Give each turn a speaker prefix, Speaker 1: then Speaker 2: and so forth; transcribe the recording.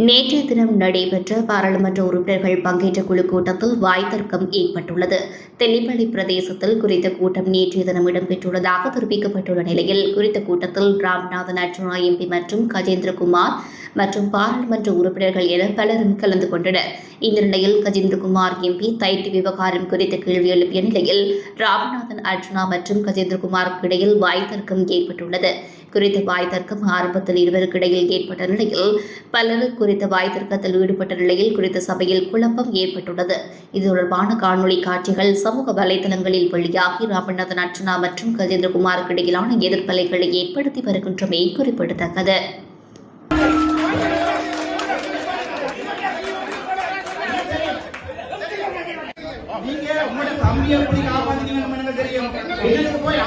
Speaker 1: நேற்றைய தினம் நடைபெற்ற பாராளுமன்ற உறுப்பினர்கள் பங்கேற்ற குழு கூட்டத்தில் வாய்த்தர்க்கம் ஏற்பட்டுள்ளது. தெல்லிப்பள்ளி பிரதேசத்தில் குறித்த கூட்டம் நேற்றைய தினம் இடம்பெற்றுள்ளதாக தெரிவிக்கப்பட்டுள்ள நிலையில் குறித்த கூட்டத்தில் ராம்நாதன் அர்ஜுனா எம்பி மற்றும் கஜேந்திரகுமார் மற்றும் பாராளுமன்ற உறுப்பினர்கள் என பலரும் கலந்து கொண்டனர். இந்த நிலையில் கஜேந்திரகுமார் எம்பி தைட்டு விவகாரம் குறித்த கேள்வி எழுப்பிய நிலையில் ராம்நாதன் அர்ஜுனா மற்றும் கஜேந்திரகுமாருக்கு இடையில் வாய்த்தர்க்கம் ஏற்பட்டுள்ளது. குறித்த வாய்த்தர்க்கம் ஆரம்பத்தில் இருவருக்கு இடையில் ஏற்பட்ட நிலையில் பலர் குறித்த வாய்த்தர்க்கத்தில் ஈடுபட்ட நிலையில் குறித்த சபையில் குழப்பம் ஏற்பட்டுள்ளது. இது தொடர்பான காணொலி காட்சிகள் சமூக வலைதளங்களில் வெளியாகி ராமநாதன் அர்ச்சனா மற்றும் கஜேந்திரகுமாருக்கு இடையிலான எதிர்ப்பலைகளை ஏற்படுத்தி வருகின்றமை குறிப்பிடத்தக்கது. நீங்க உங்களோட தம்பியை எப்படி காப்பாத்தினீங்கன்னு எனக்கு தெரியும். போய்